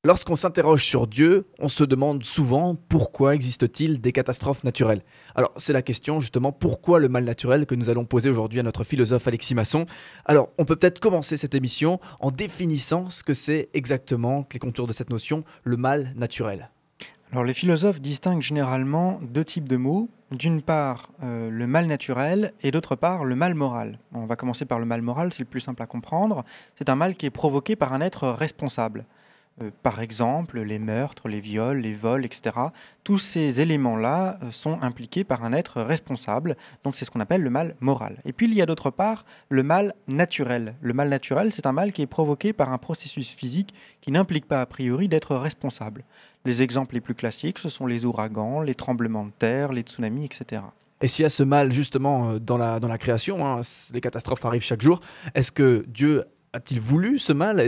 Lorsqu'on s'interroge sur Dieu, on se demande souvent pourquoi existe-t-il des catastrophes naturelles. Alors c'est la question justement pourquoi le mal naturel que nous allons poser aujourd'hui à notre philosophe Alexis Masson. Alors on peut peut-être commencer cette émission en définissant ce que c'est exactement les contours de cette notion, le mal naturel. Alors les philosophes distinguent généralement deux types de mots. D'une part, le mal naturel et d'autre part, le mal moral. On va commencer par le mal moral, c'est le plus simple à comprendre. C'est un mal qui est provoqué par un être responsable. Par exemple, les meurtres, les viols, les vols, etc. Tous ces éléments-là sont impliqués par un être responsable. Donc c'est ce qu'on appelle le mal moral. Et puis il y a d'autre part le mal naturel. Le mal naturel, c'est un mal qui est provoqué par un processus physique qui n'implique pas a priori d'être responsable. Les exemples les plus classiques, ce sont les ouragans, les tremblements de terre, les tsunamis, etc. Et s'il y a ce mal justement dans la création, hein, les catastrophes arrivent chaque jour, est-ce que Dieu a-t-il voulu ce mal?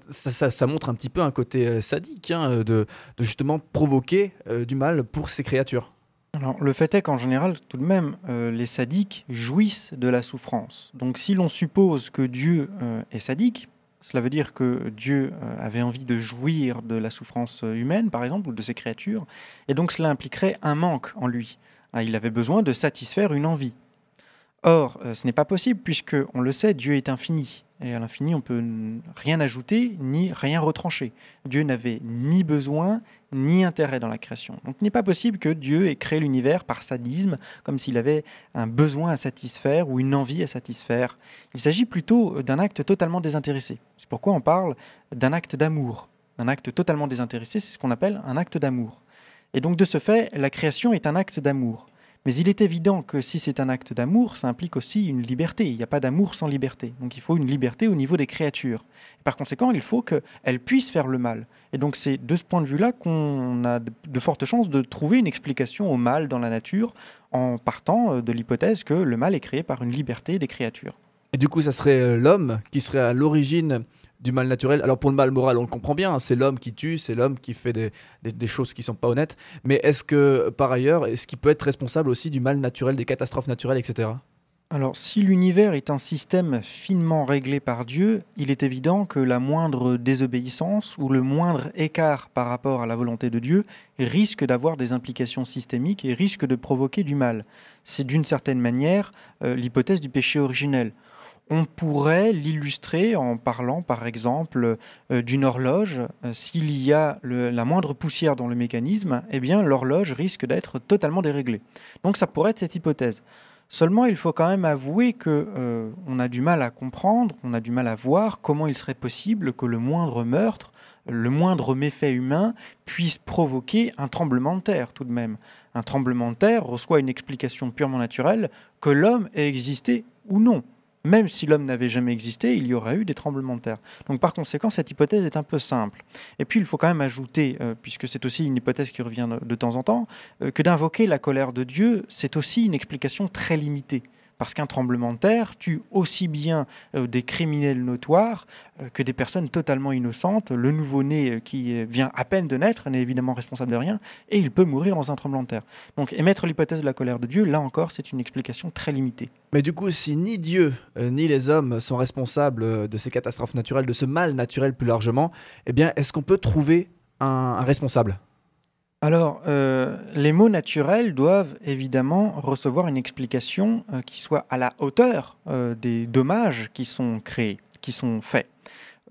Ça montre un petit peu un côté sadique hein, de justement provoquer du mal pour ces créatures. Alors, le fait est qu'en général, tout de même, les sadiques jouissent de la souffrance. Donc si l'on suppose que Dieu est sadique, cela veut dire que Dieu avait envie de jouir de la souffrance humaine, par exemple, ou de ses créatures, et donc cela impliquerait un manque en lui. Ah, il avait besoin de satisfaire une envie. Or, ce n'est pas possible puisque, on le sait, Dieu est infini. Et à l'infini, on ne peut rien ajouter ni rien retrancher. Dieu n'avait ni besoin ni intérêt dans la création. Donc, il n'est pas possible que Dieu ait créé l'univers par sadisme, comme s'il avait un besoin à satisfaire ou une envie à satisfaire. Il s'agit plutôt d'un acte totalement désintéressé. C'est pourquoi on parle d'un acte d'amour. Un acte totalement désintéressé, c'est ce qu'on appelle un acte d'amour. Et donc, de ce fait, la création est un acte d'amour. Mais il est évident que si c'est un acte d'amour, ça implique aussi une liberté. Il n'y a pas d'amour sans liberté. Donc il faut une liberté au niveau des créatures. Et par conséquent, il faut qu'elles puissent faire le mal. Et donc c'est de ce point de vue-là qu'on a de fortes chances de trouver une explication au mal dans la nature en partant de l'hypothèse que le mal est créé par une liberté des créatures. Et du coup, ça serait l'homme qui serait à l'origine du mal naturel. Alors pour le mal moral, on le comprend bien, hein, c'est l'homme qui tue, c'est l'homme qui fait des choses qui ne sont pas honnêtes. Mais est-ce que, par ailleurs, est-ce qu'il peut être responsable aussi du mal naturel, des catastrophes naturelles, etc. Alors, si l'univers est un système finement réglé par Dieu, il est évident que la moindre désobéissance ou le moindre écart par rapport à la volonté de Dieu risque d'avoir des implications systémiques et risque de provoquer du mal. C'est d'une certaine manière l'hypothèse du péché originel. On pourrait l'illustrer en parlant, par exemple, d'une horloge. S'il y a la moindre poussière dans le mécanisme, eh bien, l'horloge risque d'être totalement déréglée. Donc, ça pourrait être cette hypothèse. Seulement, il faut quand même avouer que on a du mal à comprendre, on a du mal à voir comment il serait possible que le moindre meurtre, le moindre méfait humain puisse provoquer un tremblement de terre, tout de même. Un tremblement de terre reçoit une explication purement naturelle, que l'homme ait existé ou non. Même si l'homme n'avait jamais existé, il y aurait eu des tremblements de terre. Donc par conséquent, cette hypothèse est un peu simple. Et puis il faut quand même ajouter, puisque c'est aussi une hypothèse qui revient de temps en temps, que d'invoquer la colère de Dieu, c'est aussi une explication très limitée. Parce qu'un tremblement de terre tue aussi bien des criminels notoires que des personnes totalement innocentes. Le nouveau-né qui vient à peine de naître n'est évidemment responsable de rien et il peut mourir dans un tremblement de terre. Donc émettre l'hypothèse de la colère de Dieu, là encore, c'est une explication très limitée. Mais du coup, si ni Dieu ni les hommes sont responsables de ces catastrophes naturelles, de ce mal naturel plus largement, eh bien, est-ce qu'on peut trouver un responsable ? Alors, les mots naturels doivent évidemment recevoir une explication qui soit à la hauteur des dommages qui sont créés, qui sont faits.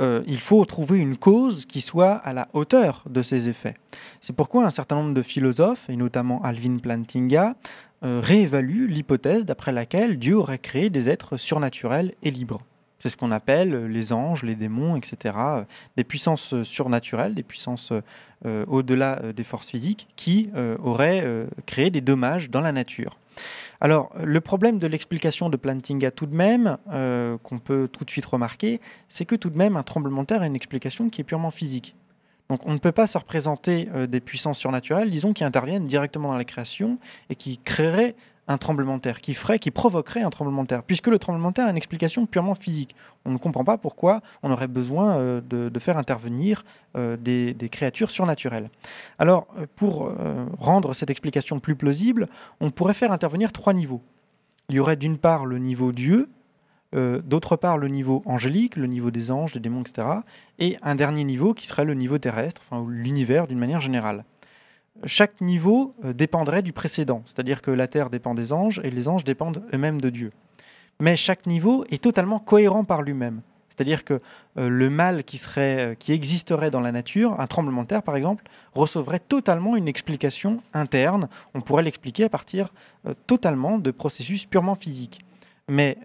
Il faut trouver une cause qui soit à la hauteur de ces effets. C'est pourquoi un certain nombre de philosophes, et notamment Alvin Plantinga, réévaluent l'hypothèse d'après laquelle Dieu aurait créé des êtres surnaturels et libres. C'est ce qu'on appelle les anges, les démons, etc. Des puissances surnaturelles, des puissances au-delà des forces physiques qui auraient créé des dommages dans la nature. Alors, le problème de l'explication de Plantinga tout de même, qu'on peut tout de suite remarquer, c'est que tout de même, un tremblement de terre a une explication qui est purement physique. Donc on ne peut pas se représenter des puissances surnaturelles, disons, qui interviennent directement dans la création et qui créeraient un tremblement de terre, qui provoquerait un tremblement de terre, puisque le tremblement de terre a une explication purement physique. On ne comprend pas pourquoi on aurait besoin de faire intervenir des créatures surnaturelles. Alors, pour rendre cette explication plus plausible, on pourrait faire intervenir trois niveaux. il y aurait d'une part le niveau Dieu, d'autre part le niveau angélique, le niveau des anges, des démons, etc. Et un dernier niveau qui serait le niveau terrestre, ou l'univers d'une manière générale. Chaque niveau dépendrait du précédent, c'est-à-dire que la Terre dépend des anges et les anges dépendent eux-mêmes de Dieu. Mais chaque niveau est totalement cohérent par lui-même. C'est-à-dire que le mal qui existerait dans la nature, un tremblement de terre par exemple, recevrait totalement une explication interne. On pourrait l'expliquer à partir totalement de processus purement physiques. Mais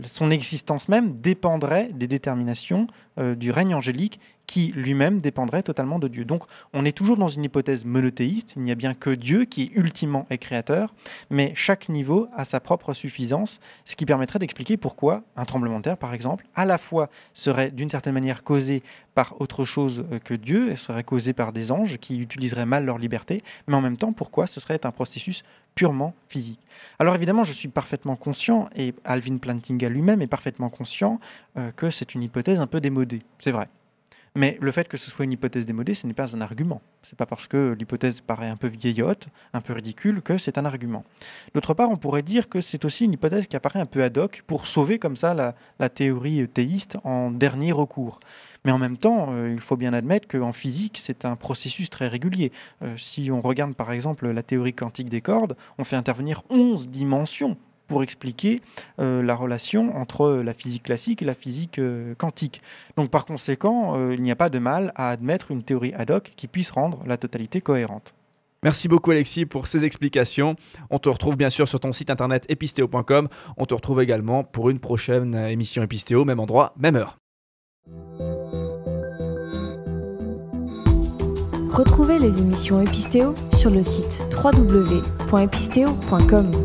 son existence même dépendrait des déterminations du règne angélique qui lui-même dépendrait totalement de Dieu. Donc on est toujours dans une hypothèse monothéiste, il n'y a bien que Dieu qui ultimement est créateur, mais chaque niveau a sa propre suffisance, ce qui permettrait d'expliquer pourquoi un tremblement de terre, par exemple, à la fois serait d'une certaine manière causé par autre chose que Dieu, et serait causé par des anges qui utiliseraient mal leur liberté, mais en même temps pourquoi ce serait un processus purement physique. Alors évidemment, je suis parfaitement conscient, et Alvin Plantinga lui-même est parfaitement conscient que c'est une hypothèse un peu démodée, c'est vrai. Mais le fait que ce soit une hypothèse démodée, ce n'est pas un argument. Ce n'est pas parce que l'hypothèse paraît un peu vieillotte, un peu ridicule, que c'est un argument. D'autre part, on pourrait dire que c'est aussi une hypothèse qui apparaît un peu ad hoc pour sauver comme ça la théorie théiste en dernier recours. Mais en même temps, il faut bien admettre qu'en physique, c'est un processus très régulier. Si on regarde par exemple la théorie quantique des cordes, on fait intervenir 11 dimensions pour expliquer la relation entre la physique classique et la physique quantique. Donc par conséquent, il n'y a pas de mal à admettre une théorie ad hoc qui puisse rendre la totalité cohérente. Merci beaucoup Alexis pour ces explications. On te retrouve bien sûr sur ton site internet epistéo.com. On te retrouve également pour une prochaine émission Epistéo, même endroit, même heure. Retrouvez les émissions Epistéo sur le site www.epistéo.com.